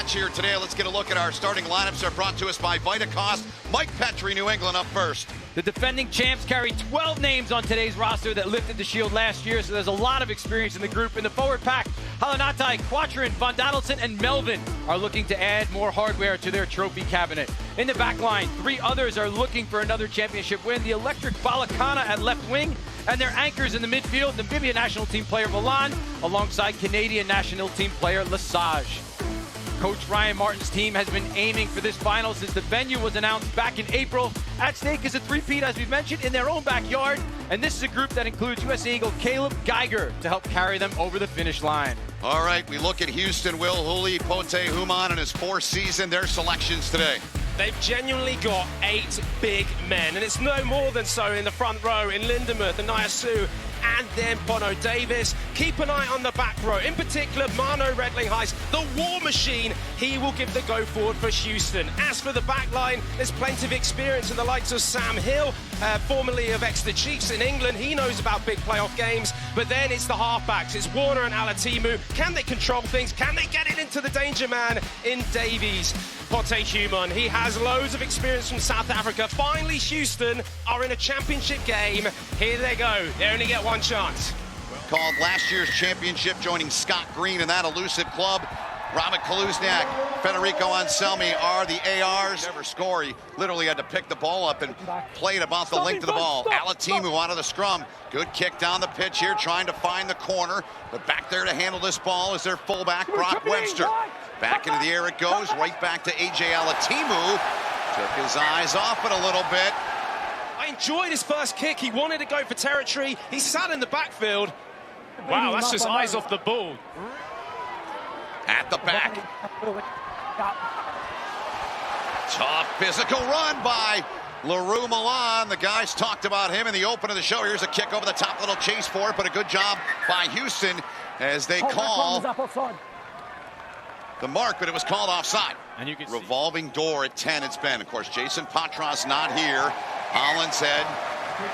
match here today. Let's get a look at our starting lineups. They're brought to us by Vitacost. Mike Petrie, New England, up first. The defending champs carry 12 names on today's roster that lifted the Shield last year, so there's a lot of experience in the group. In the forward pack, Halanatai, Quattrin, Von Donaldson, and Melvin are looking to add more hardware to their trophy cabinet. In the back line, 3 others are looking for another championship win. The electric Balakana at left wing, and their anchors in the midfield, Namibia national team player Milan, alongside Canadian national team player Lesage. Coach Ryan Martin's team has been aiming for this final since the venue was announced back in April. At stake is a three-peat, as we've mentioned, in their own backyard. And this is a group that includes USA Eagle Caleb Geiger to help carry them over the finish line. All right, we look at Houston. Will Huli Pote Human in his 4th season. Their selections today. They've genuinely got 8 big men, and it's no more than so in the front row in Lindemuth and Nyasu, and then Bono Davis. Keep an eye on the back row, in particular Mano Redling-Heist, the war machine. He will give the go forward for Houston. As for the back line, there's plenty of experience in the likes of Sam Hill, formerly of Exeter Chiefs in England. He knows about big playoff games. But then it's the halfbacks. It's Warner and Alatimu. Can they control things? Can they get it into the danger man in Davies? Pote Human, he has loads of experience from South Africa. Finally, Houston are in a championship game. Here they go. They only get one chance. Called last year's championship, joining Scott Green in that elusive club. Robert Kaluzniak, Federico Anselmi are the ARs. Never score. He literally had to pick the ball up and played about the length of the ball. Alatimu out of the scrum. Good kick down the pitch here, trying to find the corner. But back there to handle this ball is their fullback, Brock Webster. Back into the air it goes, right back to AJ Alatimu. Took his eyes off it a little bit. I enjoyed his first kick. He wanted to go for territory. He sat in the backfield. Wow, that's just eyes off the ball. At the back. Tough physical run by LaRue Milan. The guys talked about him in the open of the show. Here's a kick over the top, little chase for it, but a good job by Houston as they call the mark, but it was called offside. And you can revolving door at 10 it's been. Of course, Jason Patras not here. Holland said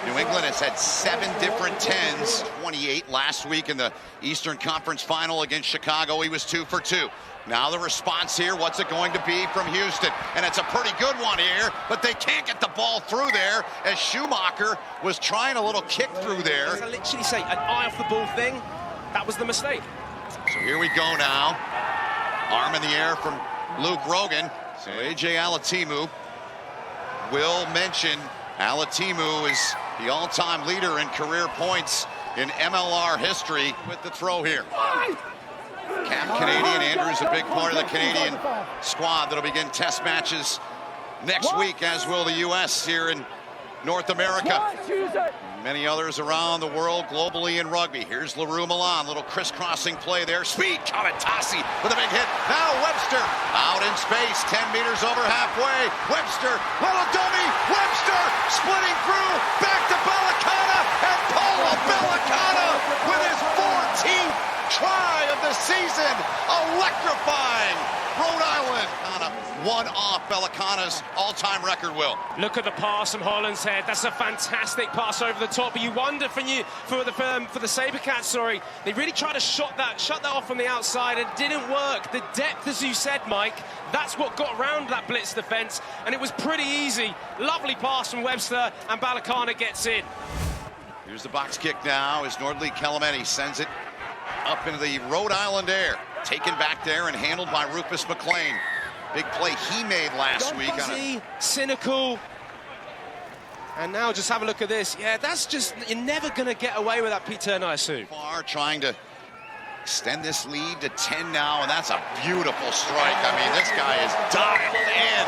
New England has had 7 different 10s, 28 last week in the Eastern Conference Final against Chicago. He was 2 for 2. Now the response here, what's it going to be from Houston? And it's a pretty good one here, but they can't get the ball through there as Schumacher was trying a little kick through there. As I literally say, an eye off the ball thing, that was the mistake. So here we go now. Arm in the air from Luke Rogan. So AJ Alatimu will mention Alatimu is the all-time leader in career points in MLR history with the throw here. Cap Canadian Andrews, a big part of the Canadian squad that'll begin test matches next week, as will the U.S. here in North America. Many others around the world globally in rugby. Here's LaRue Milan, little crisscrossing play there. Speed, Kamatasi with a big hit. Now Webster out in space, 10 meters over halfway. Webster, little dummy, Webster splitting through, back to Balakana, and Paula Balakana with his 14th try of the season, electrifying Rhode Island on a one-off Balakana's all-time record, Will. Look at the pass from Holland's head. That's a fantastic pass over the top. But you wonder for the SaberCats, sorry, they really tried to shut that off from the outside, and it didn't work. The depth, as you said, Mike, that's what got around that blitz defense, and it was pretty easy. Lovely pass from Webster, and Balakana gets in. Here's the box kick now as Nordli Kelemeti sends it up into the Rhode Island air. Taken back there and handled by Rufus McLean. Big play he made last week. Cynical. And now just have a look at this. Yeah, that's just, you're never going to get away with that, Peter Nyasu. Far trying to extend this lead to 10 now, and that's a beautiful strike. I mean, this guy is dialed in.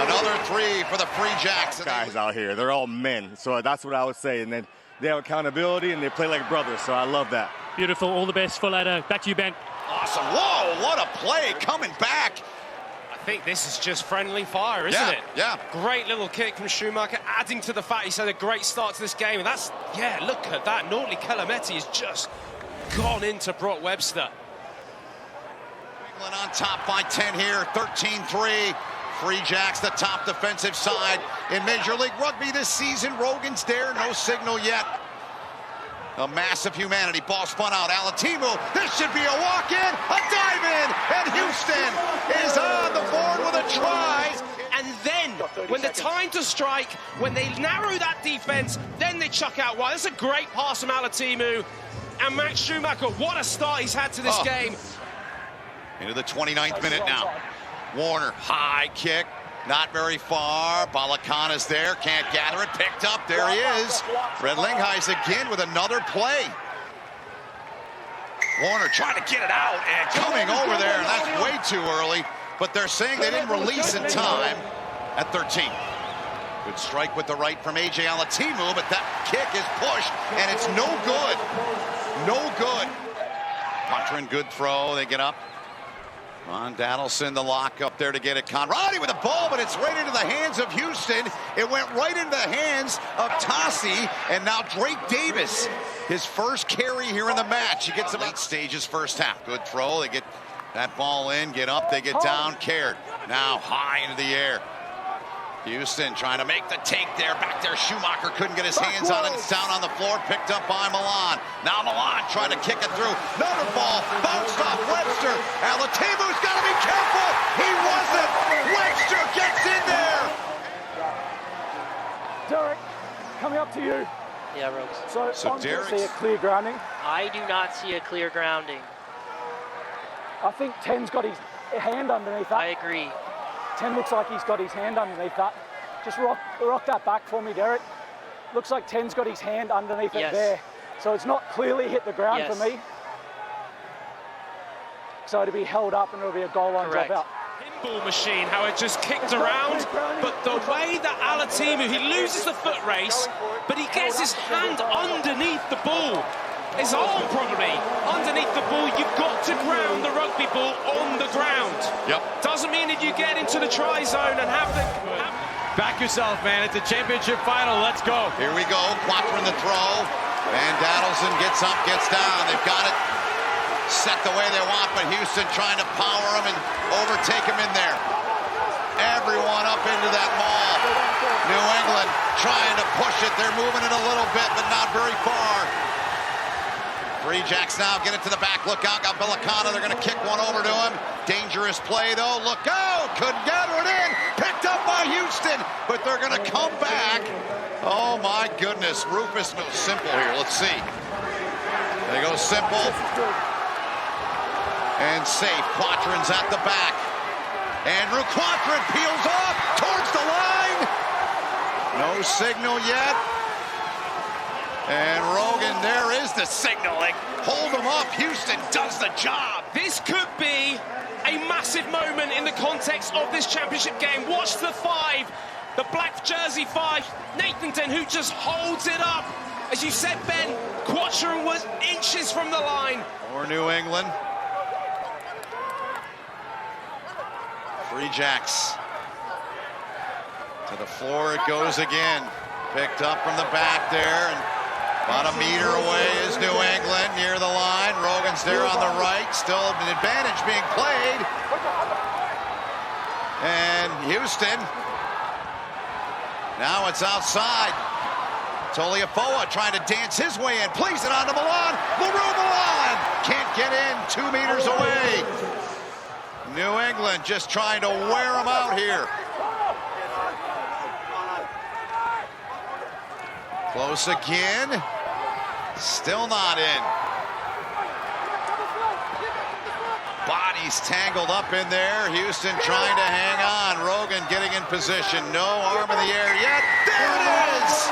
Another 3 for the Free Jacks. Guys out here, they're all men. So that's what I would say. And then they have accountability and they play like brothers. So I love that. Beautiful. All the best for later. Back to you, Ben. Awesome. Whoa, what a play coming back. I think this is just friendly fire, isn't it? Yeah. Great little kick from Schumacher, adding to the fact he's had a great start to this game. And that's, yeah, look at that. Nordli Kelemeti has just gone into Brock Webster. England on top by 10 here, 13-3. Free Jacks, the top defensive side in Major League Rugby this season. Rogan's there, no signal yet. A massive humanity. Ball spun out. Alatimu. This should be a walk-in. A dive-in. And Houston is on the board with a try. And then, when the time to strike, when they narrow that defense, then they chuck out wide. That's a great pass from Alatimu. And Max Schumacher, what a start he's had to this game. Into the 29th minute now. Warner, high kick. Not very far. Balakana's there. Can't gather it. Picked up. There he is. Red Lingheis again with another play. Warner trying to get it out and coming over there. And that's way too early. But they're saying they didn't release in time at 13. Good strike with the right from A.J. Alatimu, but that kick is pushed, and it's no good. No good. Quatrin, good throw. They get up. Ron Daddleson, the lock up there to get it. Conradi with the ball, but it's right into the hands of Houston. It went right into the hands of Tassi, and now Drake Davis, his first carry here in the match. He gets the late stages first half. Good throw. They get that ball in, get up, they get down. Caird now high into the air. Houston trying to make the take there. Back there, Schumacher couldn't get his hands on it. It's down on the floor, picked up by Milan. Now Milan trying to kick it through. Another ball, bounced off Webster. Alatimu's got to be careful. He wasn't. Webster gets in there. Derek, coming up to you. Yeah, Rose. So I'm going to see a Derek's- clear grounding. I do not see a clear grounding. I think 10's got his hand underneath that. I agree. 10 looks like he's got his hand underneath that. Just rock that back for me, Derek. Looks like 10's got his hand underneath Yes. it there. So it's not clearly hit the ground Yes. for me. So it'll be held up and it'll be a goal line Correct. drop out. Pinball machine, how it just kicked around. But the way that Alatimu, he loses the foot race, but he gets his hand underneath the ball. His arm probably underneath the ball. You've got to ground the rugby ball on the ground. Yep. Doesn't mean if you get into the try zone and have the... Back yourself, man. It's a championship final. Let's go. Here we go. Quatrin the throw. Van Daddleson gets up, gets down. They've got it set the way they want, but Houston trying to power him and overtake him in there. Everyone up into that maul. New England trying to push it. They're moving it a little bit, but not very far. Free Jacks now get it to the back. Look out, got Balakana. They're going to kick one over to him. Dangerous play, though. Look out. Couldn't gather it in. Picked up by Houston, but they're going to come back. Oh, my goodness. Rufus goes simple here. Let's see. They go simple. And safe. Quatrin's at the back. Andrew Quatrin peels off towards the line. No signal yet. And Rogan, there is the signaling. Hold him up. Houston does the job. This could be a massive moment in the context of this championship game. Watch the 5, the black jersey 5, Nathan, who just holds it up. As you said, Ben, Quatrin was inches from the line. For New England. Free Jacks. To the floor it goes again. Picked up from the back there, and about a meter away is New England near the line. Rogan's there on the right. Still an advantage being played. And Houston. Now it's outside. Toliafoa trying to dance his way in. Plays it on to Milan. LaRue Milan can't get in. 2 meters away. New England just trying to wear them out here. Close again. Still not in. Bodies tangled up in there. Houston trying to hang on. Rogan getting in position. No arm in the air yet. There it is!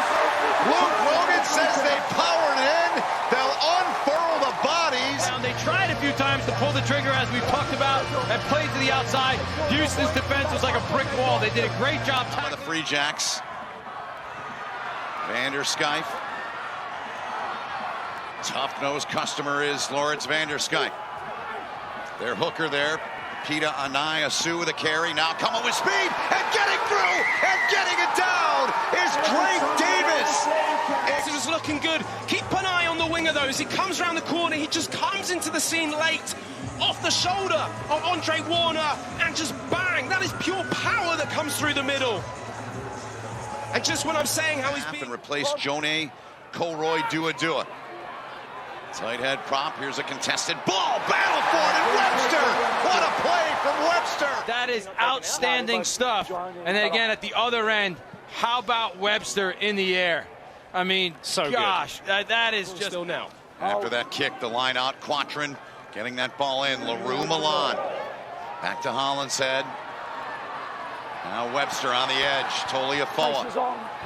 Luke Rogan says they powered in. They'll unfurl the bodies. They tried a few times to pull the trigger, as we've talked about, and played to the outside. Houston's defense was like a brick wall. They did a great job. The Free Jacks. Vanderskyfe. Tough-nosed customer is Lawrence Vanderskyfe. Their hooker there, Pita Anayasu with a carry. Now coming with speed and getting through and getting it down is Drake Davis. It was looking good. Keep an eye on the winger, though. As he comes around the corner, he just comes into the scene late, off the shoulder of Andre Warner, and just bang. That is pure power that comes through the middle. And just when I'm saying how he's being... And replaced Jonah Colroy Dua. Tight head prop. Here's a contested ball. Battle for it, and Webster. What a play from Webster. That is outstanding stuff. And then again, at the other end, how about Webster in the air? I mean, So gosh, that is just... Still now. After that kick, the line out. Quatrin getting that ball in. LaRue Milan. Back to Hollinshead. Now Webster on the edge. Toliafoa.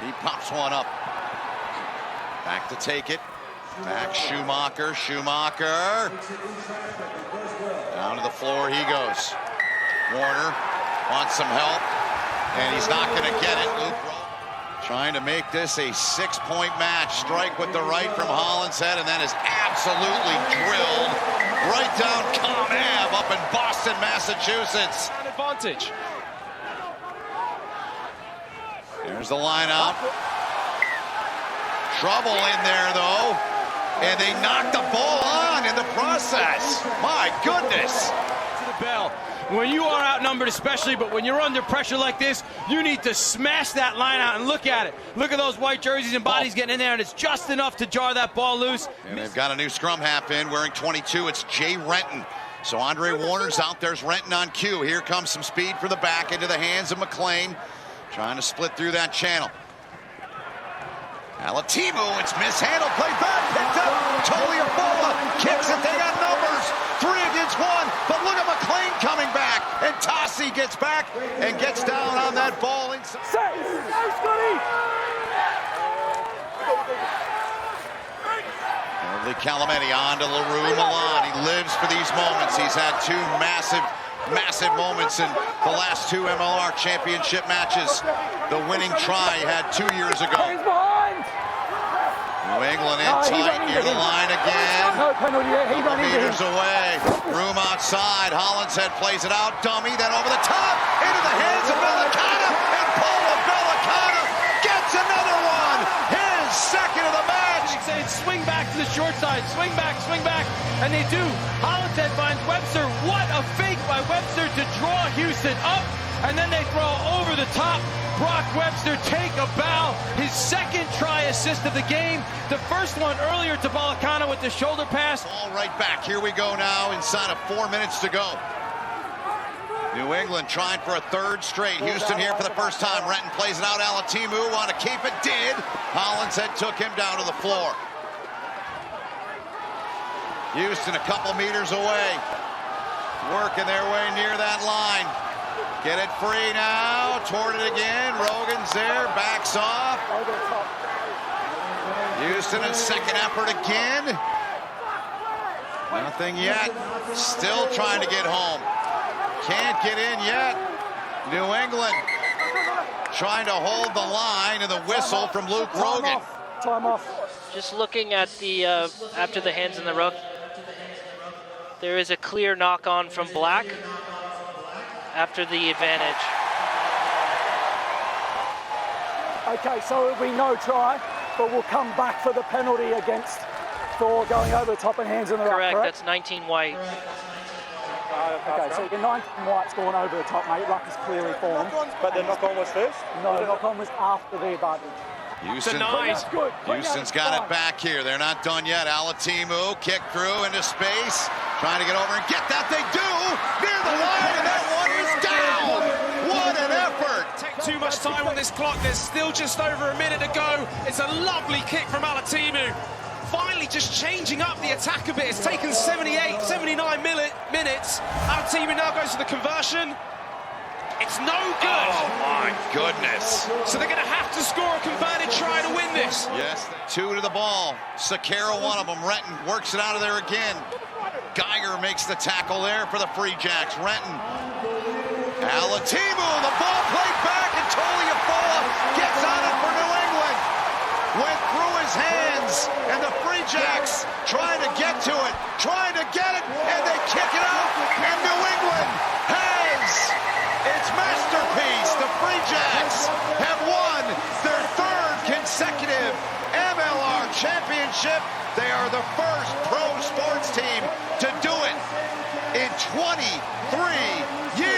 He pops one up. Back to take it. Back Schumacher. Schumacher. Down to the floor he goes. Warner wants some help, and he's not going to get it. Luke trying to make this a 6-point match. Strike with the right from Hollinshead, and then is absolutely drilled right down Comm Ave up in Boston, Massachusetts. Advantage. There's the line out. Trouble in there, though. And they knocked the ball on in the process. My goodness. To the bell. When you are outnumbered especially, but when you're under pressure like this, you need to smash that line out and look at it. Look at those white jerseys and bodies getting in there, and it's just enough to jar that ball loose. And they've got a new scrum half in, wearing 22. It's Jay Renton. So Andre Warner's out. There's Renton on cue. Here comes some speed for the back into the hands of McLean. Trying to split through that channel. Alatimu, it's mishandled, played back, picked up. Toliafoa kicks it, they got numbers. 3 against 1, but look at McLean coming back. And Tossi gets back and gets down on that ball inside. Lee Calamenti on to LaRue Milan. He lives for these moments. He's had 2 massive moments in the last 2 MLR championship matches. The winning try he had 2 years ago. New England in tight near the line again. Meters away. Room outside. Hollinshead plays it out. Dummy. Then over the top. Into the hands of Bellicata. And Paulo Bellicata gets another one. His second of the match. He's saying swing back to the short side. Swing back. And they do. Hollinshead finds Webster. What a fake by Webster to draw Houston up. And then they throw over the top. Brock Webster take a bow. His second try assist of the game. The first one earlier to Bellicata with the shoulder pass. All right back. Here we go now inside of 4 minutes to go. New England trying for a 3rd straight. Houston here for the first time. Renton plays it out. Alatimu want to keep it. Did. Hollinshead took him down to the floor. Houston a couple meters away. Working their way near that line. Get it free now. Toward it again. Rogan's there. Backs off. Houston in second effort again. Nothing yet. Still trying to get home. Can't get in yet. New England trying to hold the line, and the whistle from Luke Rogan. Time off. Just looking at the after the hands in the ruck, there is a clear knock on from Black after the advantage. Okay, so it'll be no try, but we'll come back for the penalty against Thor going over the top and hands in the ruck, Correct, that's 19 white. Okay, so your 19 white's going over the top, mate. Ruck is clearly formed. But the knock-on was first? No, the knock-on was after the advantage. Houston's got it back here. They're not done yet. Alatimu kick through into space. Trying to get over and get that. They do. Near the line, and that one is down. What an effort. Take too much time on this clock. There's still just over a minute to go. It's a lovely kick from Alatimu. Finally just changing up the attack a bit. It's taken 78, 79 minutes. Alatimu now goes for the conversion. It's no good. Oh, my goodness. So they're going to have to score a converted try to win this. Yes, 2 to the ball. Sakara, one of them. Renton works it out of there again. Geiger makes the tackle there for the Free Jacks. Renton. Alatimu, the ball played back, and Toliafoa gets on it for New England. Went through his hands, and the Free Jacks trying to get to it, trying to get it, and they kick it out, and New England has its masterpiece. The Free Jacks have won their 3rd consecutive MLR championship. They are the first pro sports team to do it in 23 years.